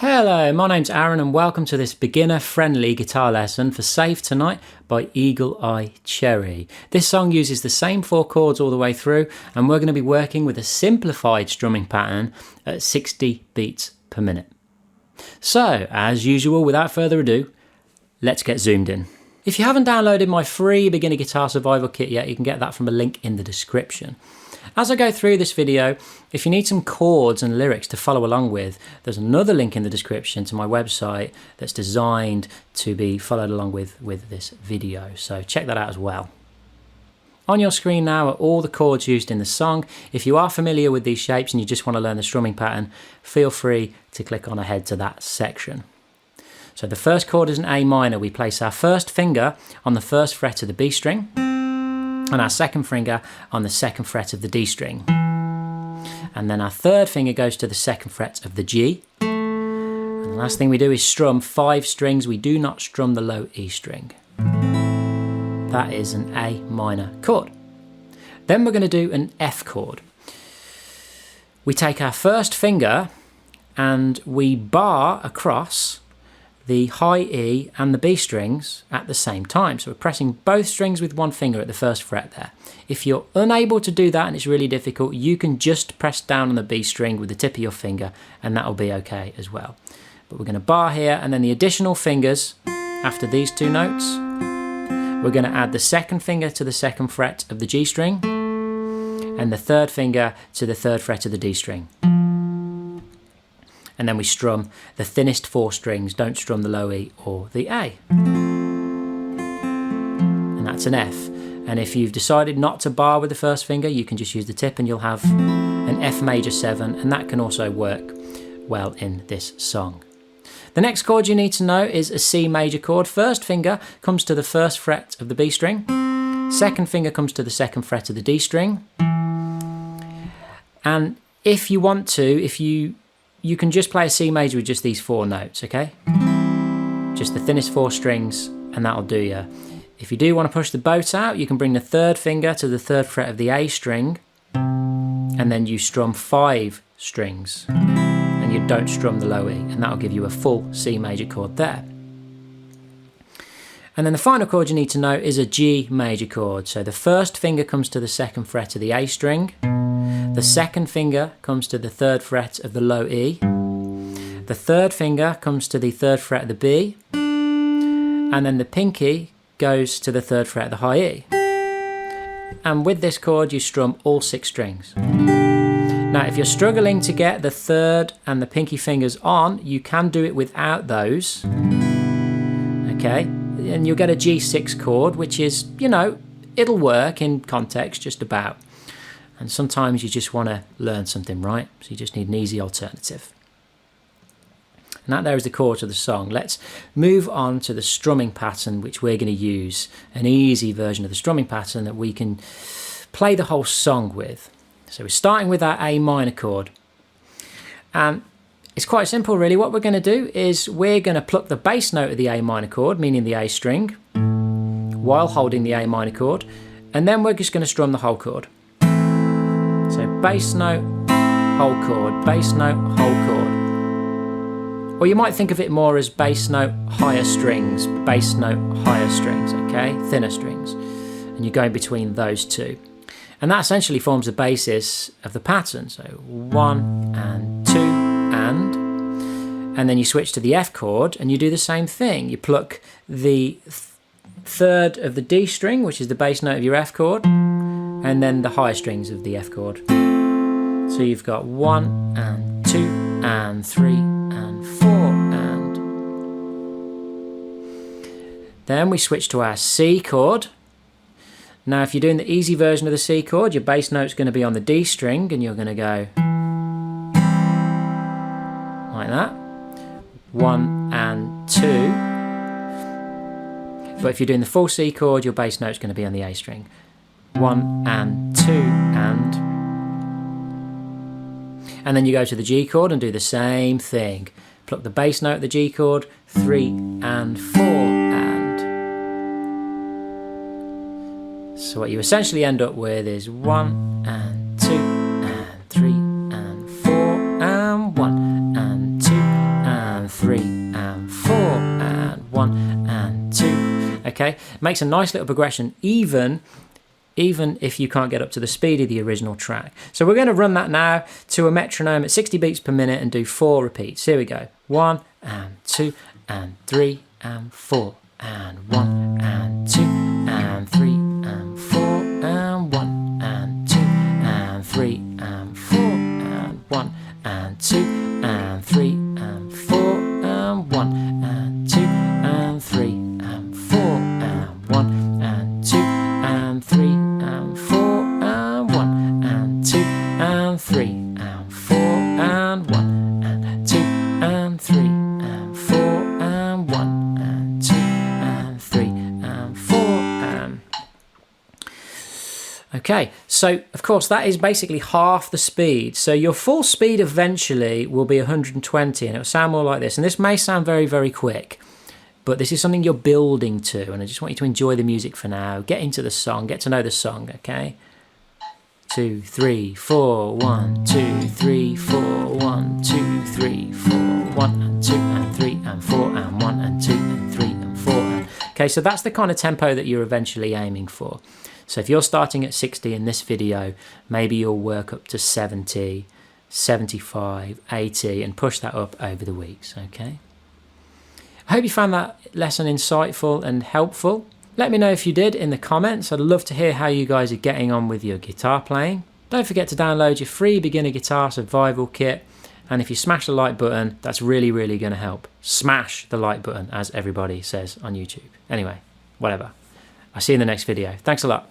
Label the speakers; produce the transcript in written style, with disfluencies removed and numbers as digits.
Speaker 1: Hello, my name's Aaron and welcome to this beginner-friendly guitar lesson for Save Tonight by Eagle Eye Cherry. This song uses the same 4 chords all the way through and we're going to be working with a simplified strumming pattern at 60 beats per minute. So, as usual, without further ado, let's get zoomed in. If you haven't downloaded my free beginner guitar survival kit yet, you can get that from a link in the description. As I go through this video, if you need some chords and lyrics to follow along with, there's another link in the description to my website that's designed to be followed along with this video, so check that out as well. On your screen now are all the chords used in the song. If you are familiar with these shapes and you just want to learn the strumming pattern, feel free to click on ahead to that section. So the first chord is an A minor. We place our first finger on the first fret of the B string and our second finger on the second fret of the D string. And then our third finger goes to the second fret of the G. And the last thing we do is strum 5 strings. We do not strum the low E string. That is an A minor chord. Then we're going to do an F chord. We take our first finger and we bar across the high E and the B strings at the same time. So we're pressing both strings with one finger at the first fret there. If you're unable to do that and it's really difficult, you can just press down on the B string with the tip of your finger and that'll be okay as well. But we're going to bar here, and then the additional fingers after these 2 notes, we're going to add the second finger to the second fret of the G string and the third finger to the third fret of the D string. And then we strum the thinnest 4 strings, don't strum the low E or the A. And that's an F. And if you've decided not to bar with the first finger, you can just use the tip and you'll have an F major 7, and that can also work well in this song. The next chord you need to know is a C major chord. First finger comes to the first fret of the B string, second finger comes to the second fret of the D string. And if you want to, you can just play a C major with just these 4 notes, okay? Just the thinnest 4 strings, and that'll do you. If you do want to push the boat out, you can bring the third finger to the third fret of the A string, and then you strum 5 strings, and you don't strum the low E, and that'll give you a full C major chord there. And then the final chord you need to know is a G major chord. So the first finger comes to the second fret of the A string, the second finger comes to the third fret of the low E, the third finger comes to the third fret of the B, and then the pinky goes to the third fret of the high E. And with this chord you strum all 6 strings. Now if you're struggling to get the third and the pinky fingers on, you can do it without those, okay? And you'll get a G6 chord, which is, you know, it'll work in context just about. And sometimes you just want to learn something, right? So you just need an easy alternative. And that there is the chords of the song. Let's move on to the strumming pattern, which we're going to use. An easy version of the strumming pattern that we can play the whole song with. So we're starting with our A minor chord. And it's quite simple, really. What we're going to do is we're going to pluck the bass note of the A minor chord, meaning the A string, while holding the A minor chord. And then we're just going to strum the whole chord. So bass note, whole chord, bass note, whole chord. Or you might think of it more as bass note, higher strings, bass note, higher strings, okay? Thinner strings. And you're going between those 2. And that essentially forms the basis of the pattern. So 1 and 2 and then you switch to the F chord and you do the same thing. You pluck the third of the D string, which is the bass note of your F chord, and then the higher strings of the F chord. So you've got 1 and 2 and 3 and 4 and... Then we switch to our C chord. Now if you're doing the easy version of the C chord, your bass note's going to be on the D string and you're going to go like that. 1 and 2. But if you're doing the full C chord, your bass note's going to be on the A string. 1 and 2 and then you go to the G chord and do the same thing. Pluck the bass note of the G chord, 3 and 4 and. So what you essentially end up with is 1 and 2 and 3 and 4 and 1 and 2 and 3 and 4 and 1 and 2. Okay, makes a nice little progression even if you can't get up to the speed of the original track. So we're going to run that now to a metronome at 60 beats per minute and do 4 repeats. Here we go. 1 and 2 and 3 and 4 and 1 and 2 and 3 and 4 and 1 and 2 and 3 and 4 and 1 and 2 and 3 and 4 and 1 and 2 and 3 and 4 and 1 and 2 and 3 and 4 and 1 and 2 and 3 and 4 and 1 and 2 and 3 and 4 and 1 and 2 and 3 and 4 and... Okay, so of course that is basically half the speed. So your full speed eventually will be 120 and it will sound more like this. And this may sound very, very quick, but this is something you're building to, and I just want you to enjoy the music for now. Get into the song, get to know the song, okay? 2, 3, 4, 1, 2, 3, 4, 1, 2, 3, 4, 1 and 2 and 3 and 4 and 1 and 2 and 3 and 4 and... Okay, so that's the kind of tempo that you're eventually aiming for. So if you're starting at 60 in this video, maybe you'll work up to 70, 75, 80 and push that up over the weeks, okay? I hope you found that lesson insightful and helpful. Let me know if you did in the comments. I'd love to hear how you guys are getting on with your guitar playing. Don't forget to download your free beginner guitar survival kit. And if you smash the like button, that's really, really going to help. Smash the like button, as everybody says on YouTube. Anyway, whatever. I'll see you in the next video. Thanks a lot.